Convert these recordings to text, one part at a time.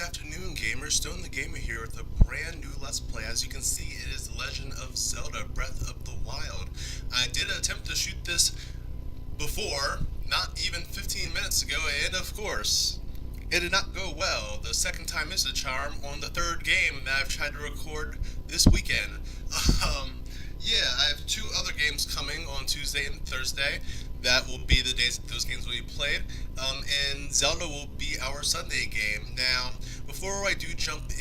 afternoon, gamers. Stone the Gamer here with a brand new Let's Play. As you can see, it is The Legend of Zelda Breath of the Wild. I did attempt to shoot this before, not even 15 minutes ago, and of course, it did not go well. The second time is the charm on the third game that I've tried to record this weekend. Yeah, I have two other games coming on Tuesday and Thursday. That will be the days that those games will be played. And Zelda will be our Sunday game. Now, before I do jump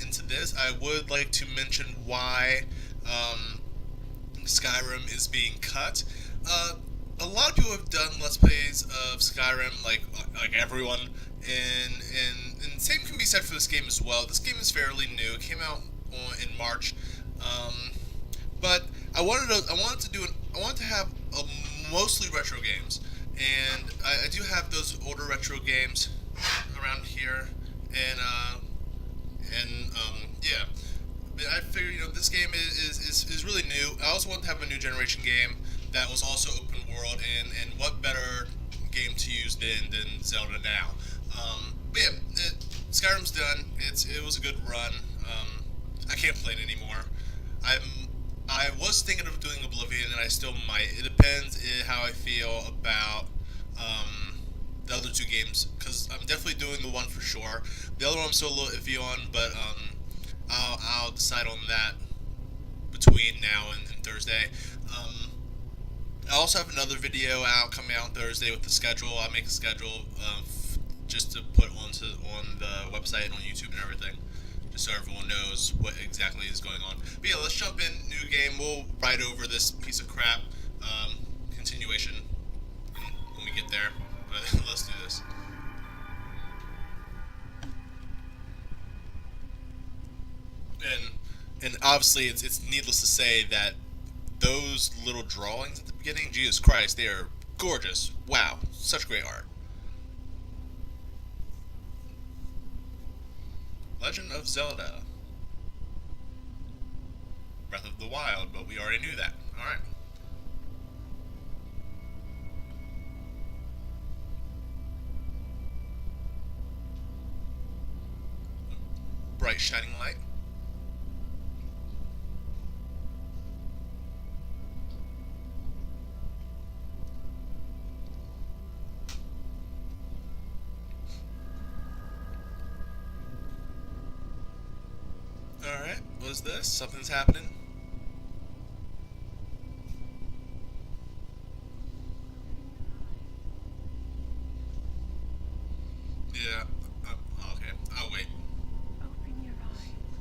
into this, I would like to mention why Skyrim is being cut. A lot of people have done Let's Plays of Skyrim, like everyone, and same can be said for this game as well. This game is fairly new. It came out in March. But I wanted to have a mostly retro games, and I do have those older retro games around here, yeah. But I figured, this game is really new. I also want to have a new generation game that was also open world, and what better game to use than Zelda now. But yeah, Skyrim's done. It was a good run. I can't play it anymore. I was thinking of doing Oblivion, and I still might. It depends how I feel about the other two games, because I'm definitely doing the one for sure. The other one I'm still a little iffy on, but I'll decide on that between now and Thursday. I also have another video coming out on Thursday with the schedule. I'll make a schedule just to put on the website and on YouTube and everything, just so everyone knows what exactly is going on. But yeah, let's jump in. New game. We'll ride over this piece of crap. Continuation when we get there. But let's do this. And obviously, it's needless to say that those little drawings at the beginning, Jesus Christ, they are gorgeous. Wow, such great art. Legend of Zelda. Breath of the Wild, but we already knew that. Alright. Bright shining light. Alright, what is this? Something's happening. Yeah, okay, I'll wait. Open your eyes.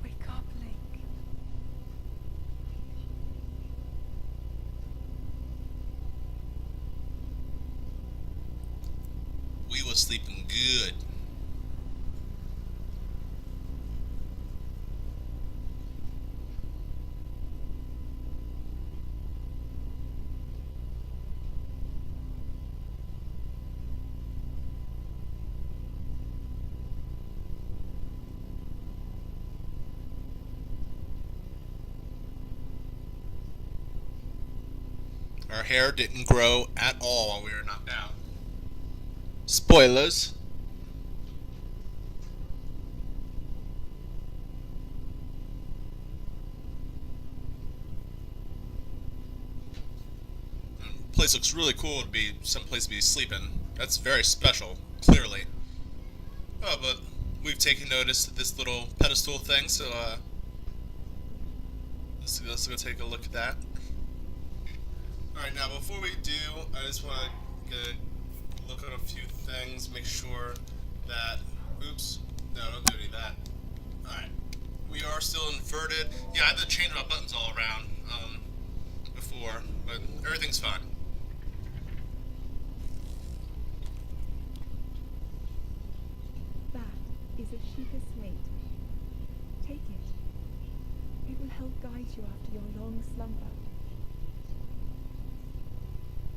Wake up, Link. We was sleeping good. Our hair didn't grow at all while we were knocked out. Spoilers. Place looks really cool to be someplace to be sleeping. That's very special, clearly. Oh, but we've taken notice of this little pedestal thing, so let's go take a look at that. Alright, now before we do, I just want to look at a few things, make sure that, oops, no, don't do any of that. Alright, we are still inverted. Yeah, I had to change my buttons all around before, but everything's fine. That is a Sheikah slate. Take it. It will help guide you after your long slumber.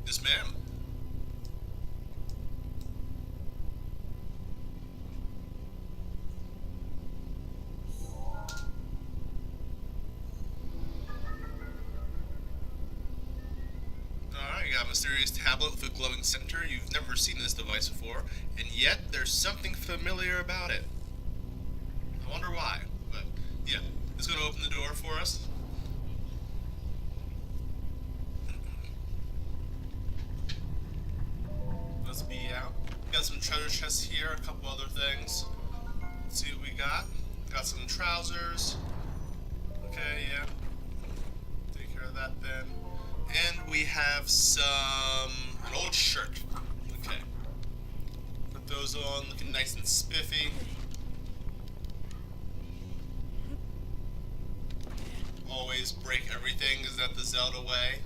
Yes, ma'am. got a mysterious tablet with a glowing center. You've never seen this device before, and yet there's something familiar about it. I wonder why, but yeah, it's going to open the door for us. Let's be out. Got some treasure chests here, a couple other things. Let's see what we got. Got some trousers. Okay, yeah. Take care of that then. And we have an old shirt. Okay. Put those on, looking nice and spiffy. Always break everything, is that the Zelda way?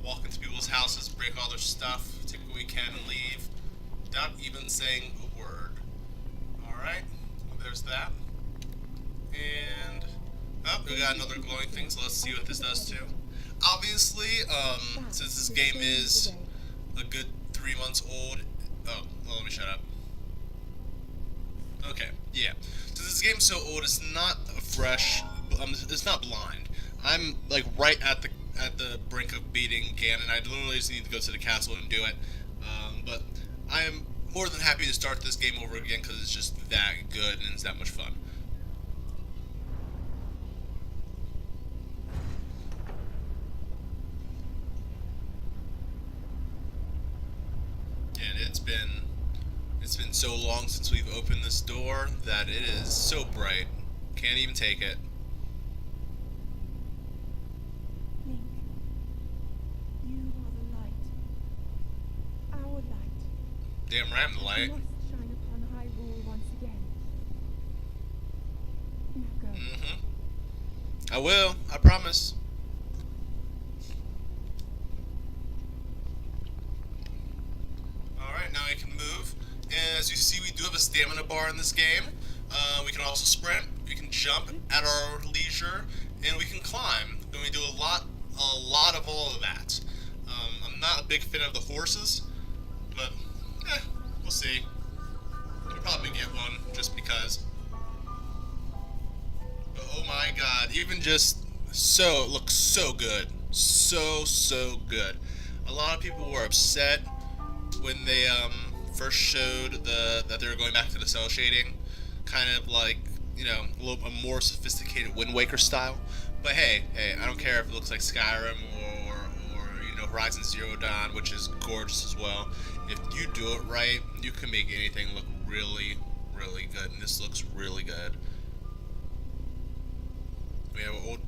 Walk into people's houses, break all their stuff, take what we can and leave, without even saying a word. Alright, well, there's that. And, oh, we got another glowing thing, so let's see what this does too. Obviously, since this game is a good 3 months old, oh, well, let me shut up. Okay, yeah. Since this game's so old, it's not fresh, it's not blind. I'm, like, right at the brink of beating Ganon. I literally just need to go to the castle and do it. But I am more than happy to start this game over again because it's just that good and it's that much fun. And it's been so long since we've opened this door that it is so bright. Can't even take it. Link, you are the light. Our light. Damn right I'm the light. You must shine upon Hyrule once again. Now go. I will. I promise. Alright, now I can move. And as you see, we do have a stamina bar in this game. We can also sprint, we can jump at our leisure, and we can climb. And we do a lot of all of that. I'm not a big fan of the horses, but we'll see. We'll probably get one just because. But oh my god, even just so, it looks so good. So good. A lot of people were upset when they first showed that they were going back to the cell shading, kind of like, you know, a more sophisticated Wind Waker style. But hey, I don't care if it looks like Skyrim or you know, Horizon Zero Dawn, which is gorgeous as well. If you do it right, you can make anything look really good, and this looks really good. We have an old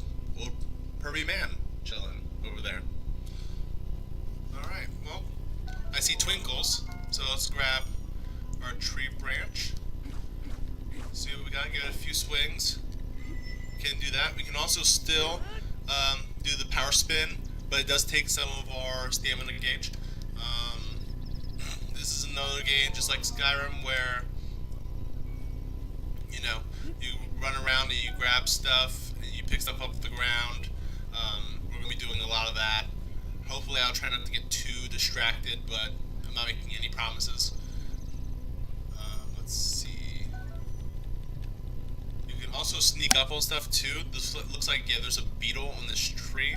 pervy man chilling over there. Alright, well, I see twinkles, so let's grab our tree branch. See what we got, give it a few swings. Can do that. We can also still do the power spin, but it does take some of our stamina gauge. This is another game just like Skyrim where, you know, you run around and you grab stuff and you pick stuff up off the ground. We're going to be doing a lot of that. Hopefully I'll try not to get too distracted, but I'm not making any promises. Let's see. You can also sneak up on stuff too. This looks like, yeah, there's a beetle on this tree.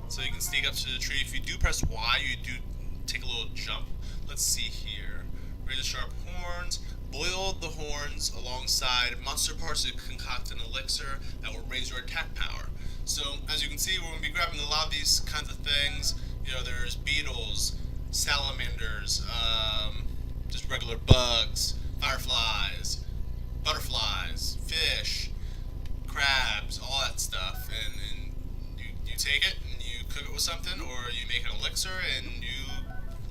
So you can sneak up to the tree. If you do press Y, you do take a little jump. Let's see here. Raise the sharp horns. Boil the horns alongside monster parts to concoct an elixir that will raise your attack power. So, as you can see, we're going to be grabbing a lot of these kinds of things. You know, there's beetles, salamanders, just regular bugs, fireflies, butterflies, fish, crabs, all that stuff. And you take it and you cook it with something, or you make an elixir and you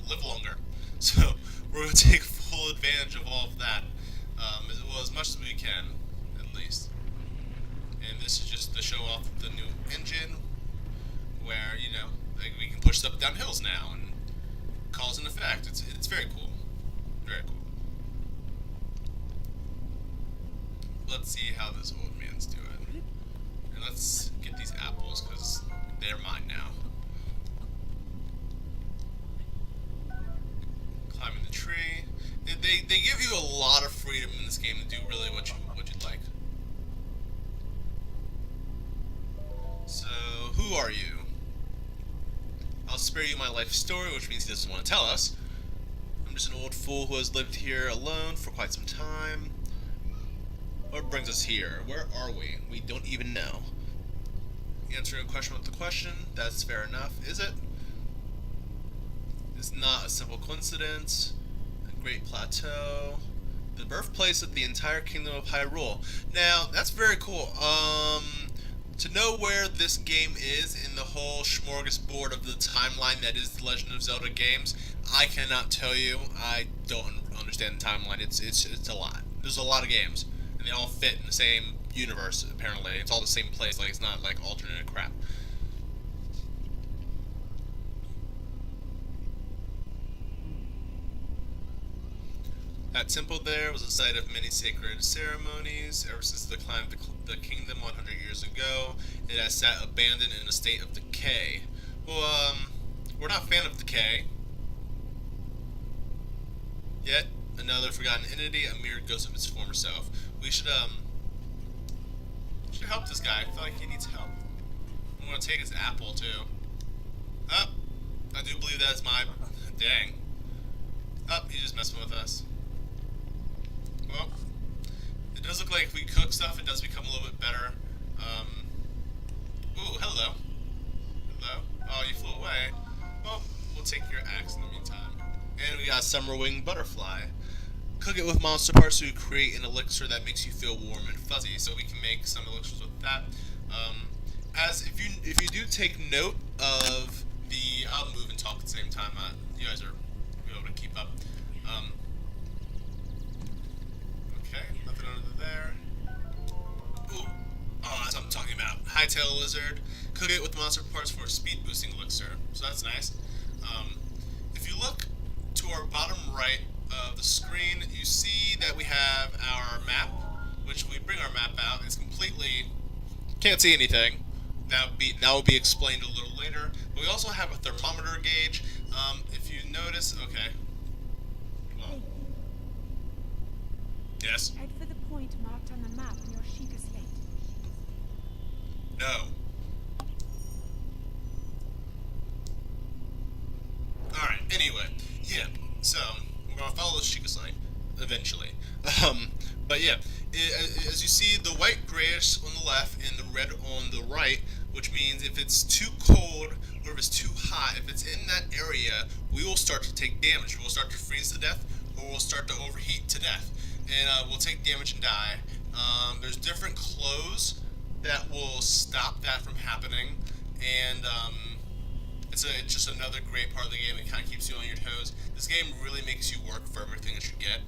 live longer. So, we're going to take full advantage of all of that, as much as we can, at least. And this is just to show off the new engine, where, you know, like, we can push stuff down hills now and cause an effect. It's very cool. Very cool. Let's see how this old man's doing. And let's get these apples, because they're mine now. Climbing the tree. They give you a lot of freedom in this game to do really what you'd like. So, who are you? I'll spare you you my life story, which means he doesn't want to tell us. I'm just an old fool who has lived here alone for quite some time. What brings us here? Where are we? We don't even know. Answering a question with a question, that's fair enough, is it? It's not a simple coincidence. A great plateau. The birthplace of the entire kingdom of Hyrule. Now, that's very cool. To know where this game is in the whole smorgasbord of the timeline that is the Legend of Zelda games, I cannot tell you. I don't understand the timeline. It's a lot. There's a lot of games, and they all fit in the same universe. Apparently, it's all the same place. Like, it's not like alternate crap. That temple there was a site of many sacred ceremonies. Ever since the decline of the kingdom 100 years ago, it has sat abandoned in a state of decay. Well, we're not a fan of decay. Yet, another forgotten entity, a mere ghost of its former self. We should help this guy. I feel like he needs help. I'm gonna take his apple, too. Oh, I do believe that's my... Dang. Oh, he's just messing with us. Well, it does look like if we cook stuff, it does become a little bit better. Ooh, hello. Hello. Oh, you flew away. Well, we'll take your axe in the meantime. And we got Summerwing Butterfly. Cook it with monster parts to create an elixir that makes you feel warm and fuzzy. So we can make some elixirs with that. As if you do take note of the, I'll move and talk at the same time. You guys are able to keep up. Okay, nothing under there. Ooh, oh, that's what I'm talking about. Hightail lizard. Cook it with monster parts for a speed boosting elixir. So that's nice. If you look to our bottom right of the screen, you see that we have our map, which we bring our map out. It's completely can't see anything. That will be explained a little later. But we also have a thermometer gauge. If you notice, okay. Well, yes. Head for the point marked on the map on your Sheikah slate. No. Alright, anyway. Yeah, so we're going to follow the Sheikah slate eventually. But yeah, as you see, the white grayish on the left and the red on the right, which means if it's too cold or if it's too hot, if it's in that area, we will start to take damage. We'll start to freeze to death, or we'll start to overheat to death. And we'll take damage and die. There's different clothes that will stop that from happening, and it's just another great part of the game. It kind of keeps you on your toes. This game really makes you work for everything that you get.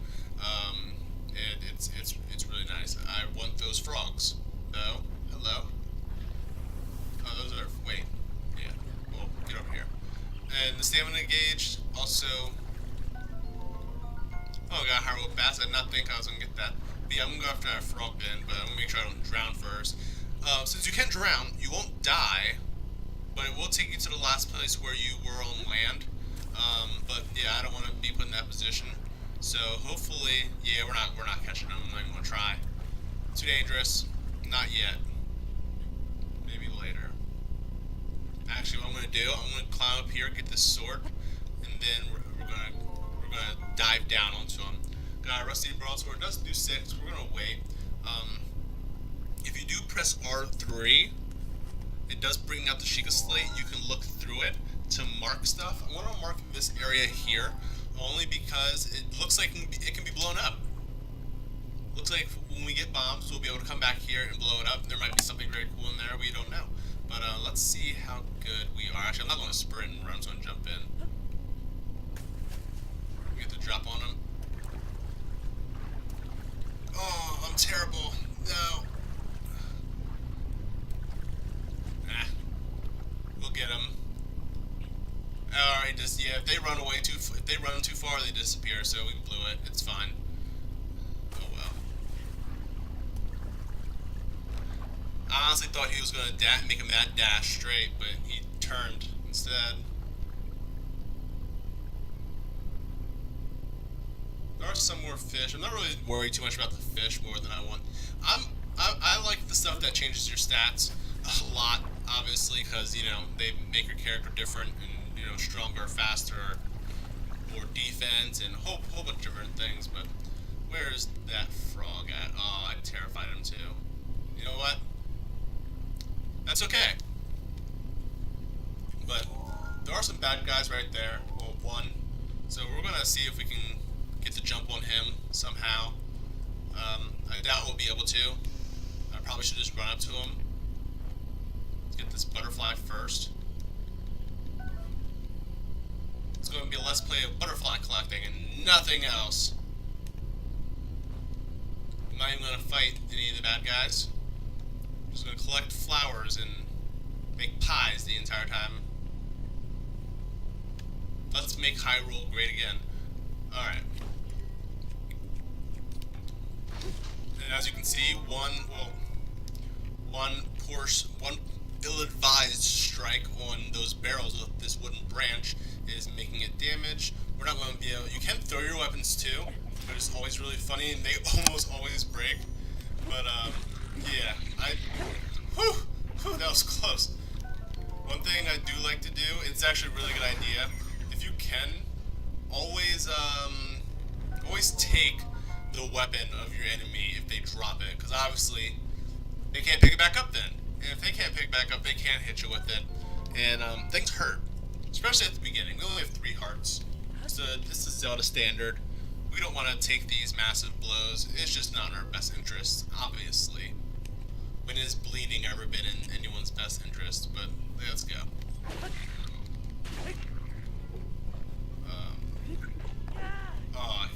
It's really nice. I want those frogs, though. Hello. Oh, those are... Wait. Yeah. Well, get over here. And the stamina gauge also... Oh, I got Hyrule Bass. I did not think I was going to get that. But yeah, I'm going to go after that frog bin, but I'm going to make sure I don't drown first. Since you can drown, you won't die, but it will take you to the last place where you were on land. But yeah, I don't want to be put in that position. So hopefully, yeah, we're not catching them. I'm not even going to try. Too dangerous. Not yet. Maybe later. Actually, what I'm going to do, I'm going to climb up here, get this sword, and then we're gonna dive down onto him. Got a rusty broadsword. It does do 6. We're gonna wait. If you do press R3, it does bring out the Sheikah slate. You can look through it to mark stuff. I want to mark this area here only because it looks like it can be blown up. Looks like when we get bombs, we'll be able to come back here and blow it up. There might be something very cool in there. We don't know. But let's see how good we are. Actually, I'm not going to sprint and run. I'm just going to jump in. We get to drop on him. Oh, I'm terrible. No. We'll get him. Alright, yeah, if they run too far, they disappear, so we blew it. It's fine. Oh well. I honestly thought he was going to make a mad dash straight, but he turned instead. There are some more fish. I'm not really worried too much about the fish more than I want. I like the stuff that changes your stats a lot, obviously, because, you know, they make your character different and stronger, faster, more defense, and a whole bunch of different things. But where's that frog at? Oh, I terrified him too. You know what? That's okay. But there are some bad guys right there. Well, one. So we're gonna see if we can get the jump on him somehow. I doubt we'll be able to. I probably should just run up to him. Let's get this butterfly first. It's going to be a let's play of butterfly collecting and nothing else. I'm not even going to fight any of the bad guys. I'm just going to collect flowers and make pies the entire time. Let's make Hyrule great again. Alright. And as you can see, one ill-advised strike on those barrels with this wooden branch is making it damage. We're not going to be able... You can throw your weapons too, but it's always really funny and they almost always break. But, yeah. That was close. One thing I do like to do, it's actually a really good idea. If you can, always take the weapon of your enemy if they drop it, because obviously they can't pick it back up then. And if they can't pick it back up, they can't hit you with it. And things hurt, especially at the beginning. We only have 3 hearts. So this is Zelda standard. We don't want to take these massive blows. It's just not in our best interest, obviously. When is bleeding ever been in anyone's best interest? But let's go. Oh,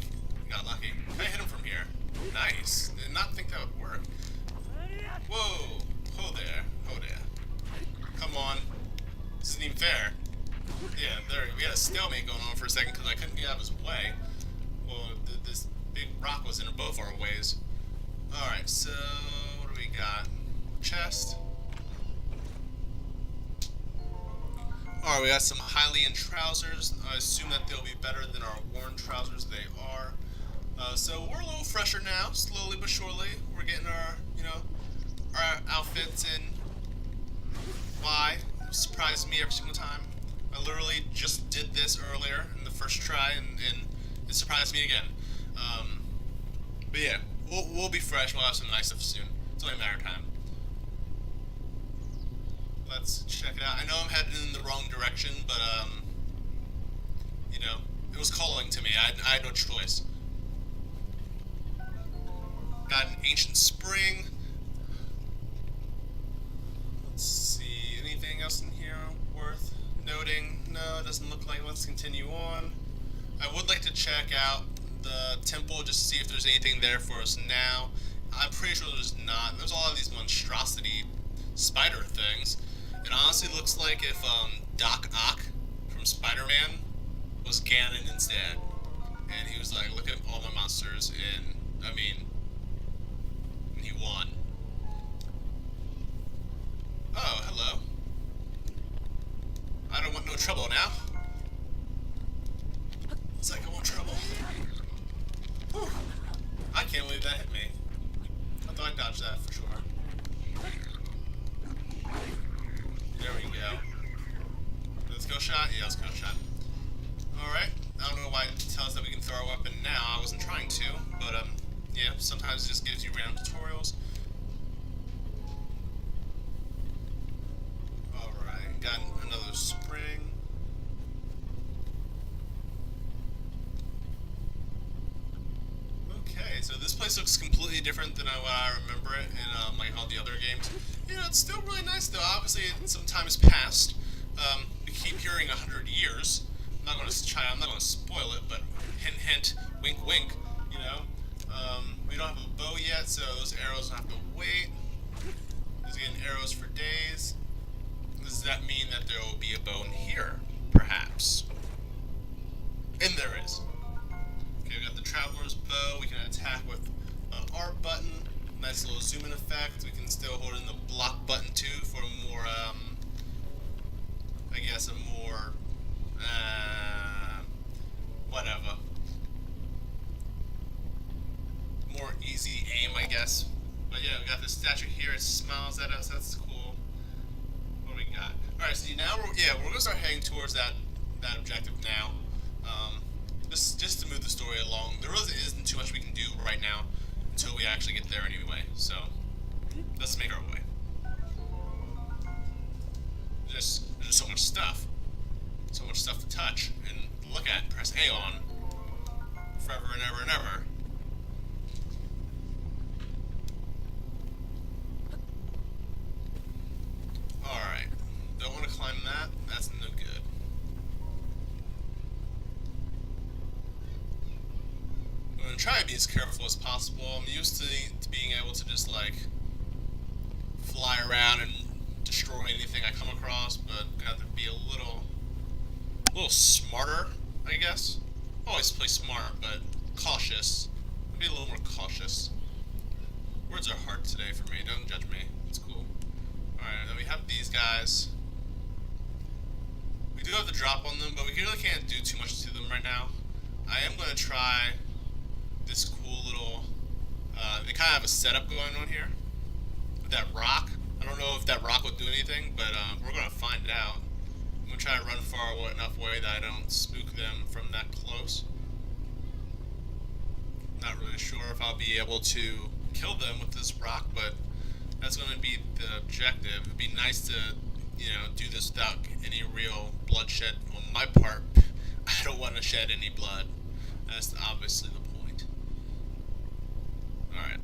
got lucky. I hit him from here. Nice. Did not think that would work. Whoa. Hold there. Hold there. Come on. This isn't even fair. Yeah, there. We had a stalemate going on for a second because I couldn't get out of his way. Well, this big rock was in both our ways. Alright, so what do we got? Chest. Alright, we got some Hylian trousers. I assume that they'll be better than our worn trousers. They are. So we're a little fresher now, slowly but surely. We're getting our, our outfits in. Why? It surprises me every single time. I literally just did this earlier in the first try, and it surprised me again. But yeah, we'll be fresh. We'll have some nice stuff soon. It's only a matter of time. Let's check it out. I know I'm headed in the wrong direction, but it was calling to me. I had no choice. Got an ancient spring. Let's see, anything else in here worth noting? No, it doesn't look like. Let's continue on. I would like to check out the temple just to see if there's anything there for us now. I'm pretty sure there's not. There's a lot of these monstrosity spider things. It honestly looks like if Doc Ock from Spider-Man was Ganon instead. And he was like, look at all my monsters, and he won. Oh, hello. I don't want no trouble now. It's like I want trouble. Whew. I can't believe that hit me. I thought I dodged that for sure. There we go. Let's go shot? Yeah, let's go shot. Alright. I don't know why it tells us that we can throw our weapon now. I wasn't trying to, but yeah, sometimes it just gives you random tutorials. Alright, got another spring. Okay, so this place looks completely different than what I remember it in like all the other games. It's still really nice though. Obviously, some time has passed. We keep hearing 100 years. I'm not going to spoil it, but hint, hint, wink, wink. We don't have a bow yet, so those arrows have to wait. Just getting arrows for days. Does that mean that there will be a bow in here, perhaps? And there is. Okay, we got the Traveler's Bow. We can attack with an R button. Nice little zoom in effect. We can still hold in the block button too for more, I guess a more, whatever. More easy aim, I guess. But yeah, we got this statue here. It smiles at us. That's cool. What do we got? Alright, so now we're gonna start heading towards that that objective now. Just to move the story along. There really isn't too much we can do right now until we actually get there anyway. So let's make our way. There's so much stuff. So much stuff to touch and look at and press A on forever and ever and ever. Alright. Don't want to climb that. That's no good. I'm going to try to be as careful as possible. I'm used to being able to just like fly around and destroy anything I come across, but got to be a little smarter, I guess. Always play smart, but cautious. Be a little more cautious. Words are hard today for me. Don't judge me. It's cool. Alright, then we have these guys. We do have the drop on them, but we really can't do too much to them right now. I am going to try this cool little... they kind of have a setup going on here. With that rock. I don't know if that rock would do anything, but we're going to find out. I'm going to try to run far enough away that I don't spook them from that close. Not really sure if I'll be able to kill them with this rock, but that's going to be the objective. It'd be nice to, do this without any real bloodshed on my part. I don't want to shed any blood. That's obviously the point. Alright.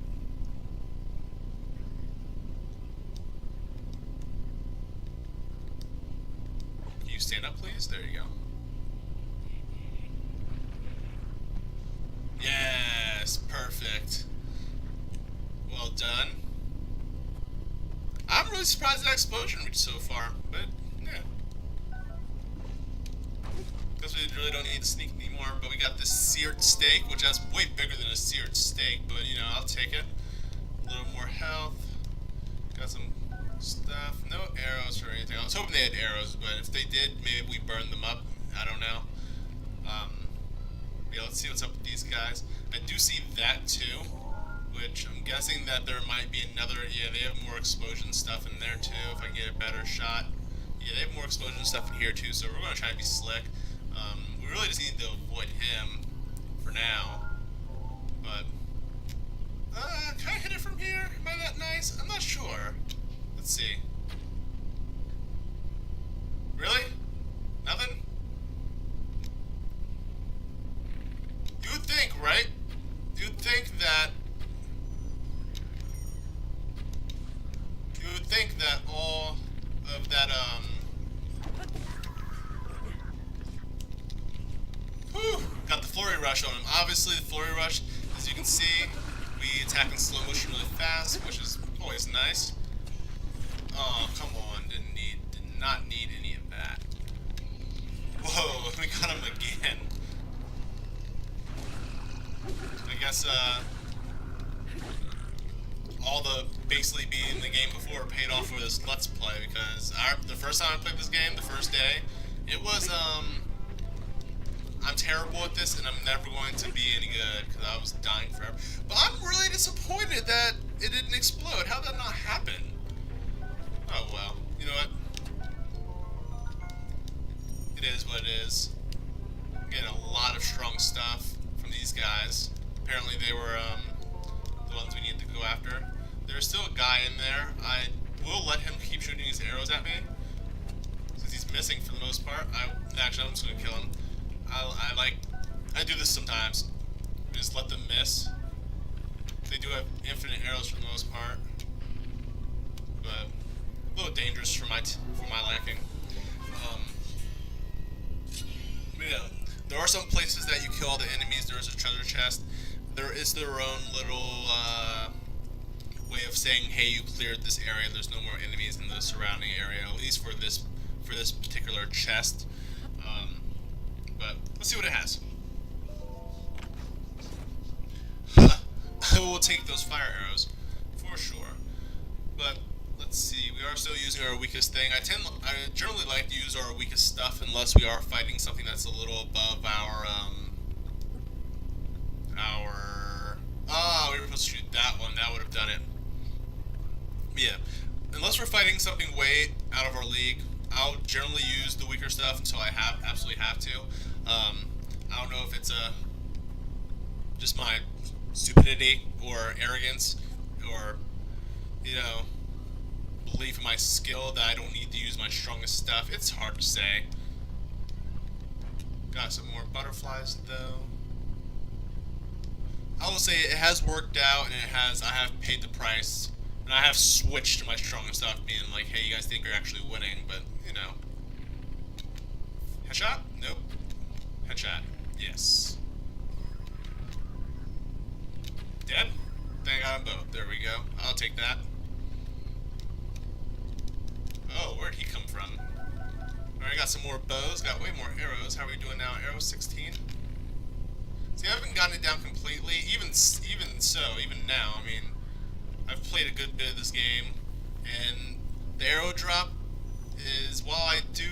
Can you stand up, please? There you go. Yes, perfect. Well done. I'm really surprised that explosion reached so far, but yeah. Guess we really don't need to sneak anymore, but we got this seared steak, which is way bigger than a seared steak, but I'll take it. A little more health. Got some stuff. No arrows or anything. I was hoping they had arrows, but if they did, maybe we burned them up. I don't know. Yeah, let's see what's up with these guys. I do see that too, which I'm guessing that there might be another. Yeah, they have more explosion stuff in there too. If I can get a better shot. Yeah, they have more explosion stuff in here too. So we're gonna try to be slick. We really just need to avoid him for now. But can I hit it from here? Am I that nice? I'm not sure. Let's see. Really? Nothing? You would think, right? You'd think that all of that whew, got the flurry rush on him. Obviously the flurry rush, as you can see, we attack in slow motion really fast, which is always nice. Oh, come on, did not need any of that. Whoa, we got him again. I guess, all the basically being in the game before paid off for this Let's Play, because the first time I played this game, the first day, it was, I'm terrible at this and I'm never going to be any good, because I was dying forever. But I'm really disappointed that it didn't explode. How did that not happen? Oh well, you know what? It is what it is. Getting a lot of strong stuff from these guys. Apparently they were the ones we need to go after. There's still a guy in there. I will let him keep shooting his arrows at me, since he's missing for the most part. Actually, I'm just gonna kill him. I do this sometimes. Just let them miss. They do have infinite arrows for the most part, but a little dangerous for my liking. Yeah, there are some places that you kill all the enemies. There is a treasure chest. There is their own little way of saying, "Hey, you cleared this area. There's no more enemies in the surrounding area." At least for this particular chest. But let's see what it has. I will take those fire arrows for sure. But let's see. We are still using our weakest thing. I generally like to use our weakest stuff unless we are fighting something that's a little above we were supposed to shoot that one. That would have done it. Yeah. Unless we're fighting something way out of our league, I'll generally use the weaker stuff until I absolutely have to. I don't know if it's just my stupidity or arrogance or belief in my skill that I don't need to use my strongest stuff. It's hard to say. Got some more butterflies though. I will say it has worked out, and I have paid the price, and I have switched to my strongest stuff, being like, hey, you guys think you're actually winning, but headshot? Nope. Headshot. Yes. Dead? Thank God, both. There we go. I'll take that. Oh, where'd he come from? Alright, got some more bows. Got way more arrows. How are we doing now? Arrow 16? See, I haven't gotten it down completely. Even now, I mean, I've played a good bit of this game, and the arrow drop is, while I do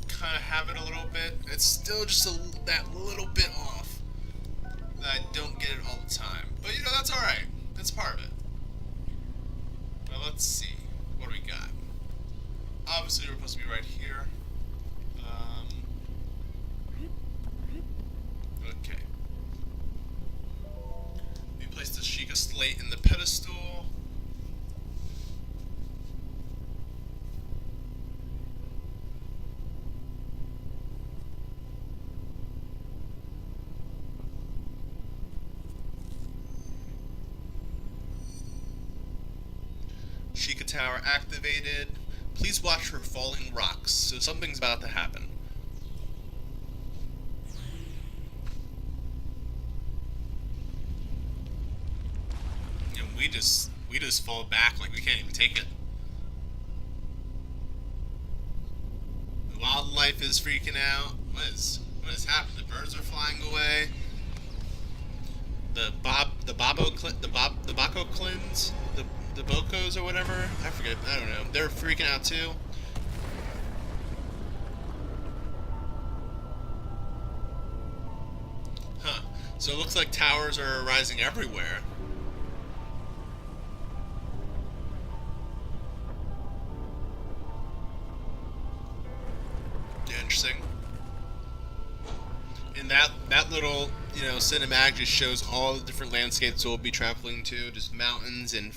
kind of have it a little bit, it's still just that little bit off that I don't get it all the time. But that's alright. That's part of it. Well, let's see. What do we got? Obviously, we're supposed to be right here. Okay. We place the Sheikah slate in the pedestal. Sheikah Tower activated. Please watch for falling rocks, so something's about to happen. And we just fall back like we can't even take it. The wildlife is freaking out. What is happening? The birds are flying away. The Bako Clins, the Bokos or whatever, I forget, I don't know. They're freaking out too. Huh. So it looks like towers are rising everywhere. Interesting. And that little cinematic just shows all the different landscapes we'll be traveling to, just mountains and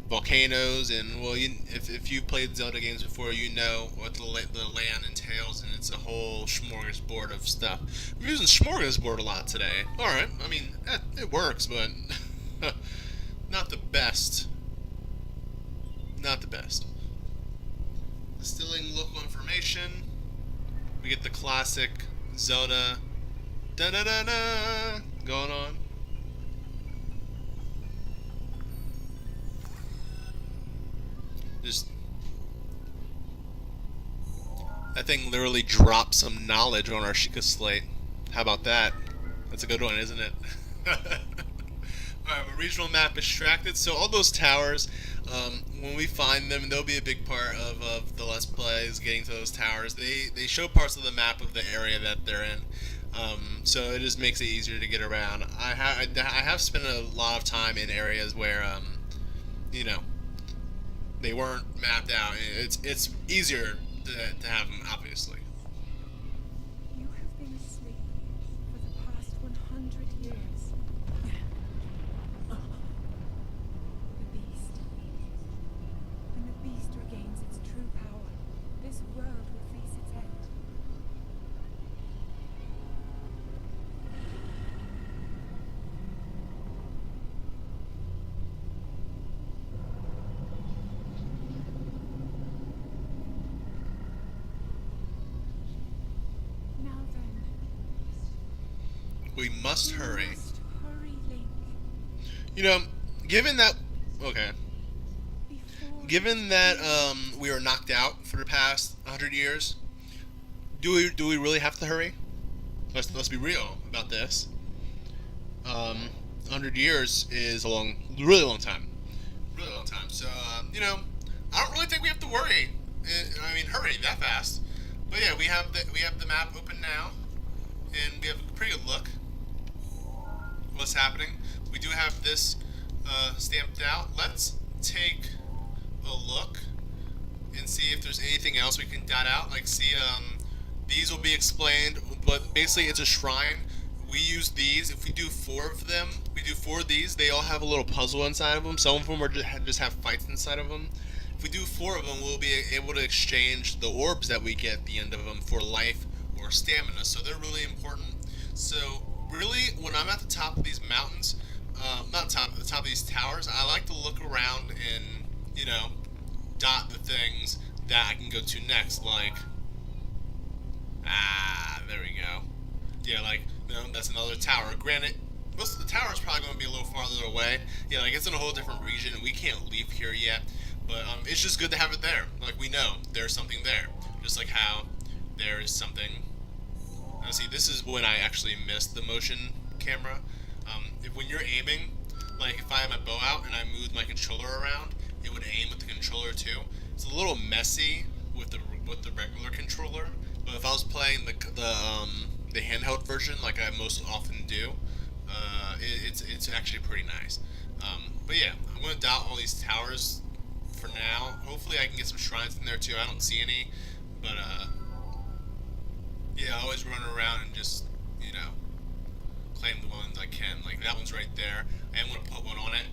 volcanoes, and well, if you've played Zelda games before, you know what the land entails, and it's a whole smorgasbord of stuff. I'm using smorgasbord a lot today. All right, I mean it works, but not the best. Not the best. Distilling local information. We get the classic Zelda da da da da going on. Just that thing literally dropped some knowledge on our Sheikah slate. How about that? That's a good one, isn't it? Alright, well, regional map extracted. So all those towers, when we find them, they'll be a big part of the Let's Play, is getting to those towers. They show parts of the map of the area that they're in. So it just makes it easier to get around. I have spent a lot of time in areas where, they weren't mapped out. It's easier to have them, obviously. You have been asleep for the past 100 years. The beast. When the beast regains its true power, this world will face its end. Now then, We must hurry. you must hurry, Link. Given that, okay, Before given that we were knocked out for the past 100 years, do we really have to hurry? Let's be real about this. 100 years is really long time, really long time. So I don't really think we have to worry. Hurry that fast. But yeah, we have the map open now, and we have a pretty good look. What's happening? We do have this stamped out. Let's take a look and see if there's anything else we can dot out. Like, see, these will be explained, but basically it's a shrine. We use these. If we do 4 of them, we do 4 of these. They all have a little puzzle inside of them. Some of them are just have fights inside of them. If we do 4 of them, we'll be able to exchange the orbs that we get at the end of them for life or stamina. So they're really important. So really, when I'm at the top of these mountains, not top, the top of these towers, I like to look around and dot the things that I can go to next. Like, there we go. Yeah, like, that's another tower. Granted, most of the tower is probably going to be a little farther away. Yeah, like it's in a whole different region, and we can't leave here yet. But it's just good to have it there. Like, we know there's something there. Just like how there is something. Now, see, this is when I actually missed the motion camera. When you're aiming, like if I have my bow out and I move my controller around, it would aim with the controller too. It's a little messy with the regular controller, but if I was playing the handheld version like I most often do, it's actually pretty nice. But yeah, I'm gonna dot all these towers for now. Hopefully I can get some shrines in there too. I don't see any, but yeah, I always run around and just claim the ones I can. Like that one's right there. I am gonna put one on it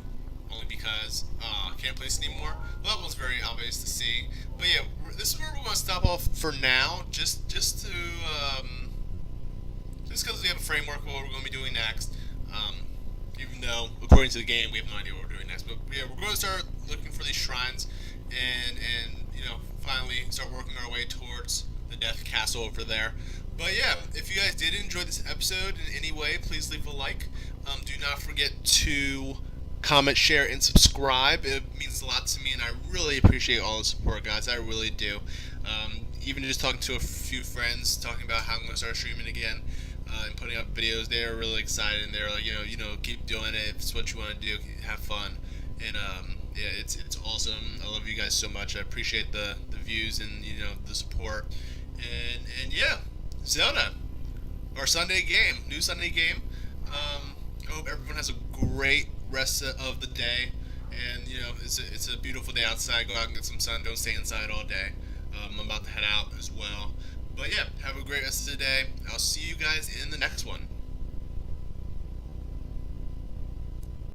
only because I can't place anymore. Well, that one's very obvious to see. But yeah, this is where we're gonna stop off for now. Just because we have a framework of what we're gonna be doing next. Even though according to the game we have no idea what we're doing next. But yeah, we're going to start looking for these shrines and finally start working our way towards the Death Castle over there. But yeah, if you guys did enjoy this episode in any way, please leave a like. Do not forget to comment, share, and subscribe. It means a lot to me, and I really appreciate all the support, guys. I really do. Even just talking to a few friends, talking about how I'm going to start streaming again and putting up videos, they're really excited, and they're like, keep doing it. If it's what you want to do, have fun. And yeah, it's awesome. I love you guys so much. I appreciate the views and the support. And yeah. Zelda, our Sunday game, new Sunday game. I hope everyone has a great rest of the day, and it's a beautiful day outside. Go out and get some sun. Don't stay inside all day. I'm about to head out as well. But yeah, have a great rest of the day. I'll see you guys in the next one.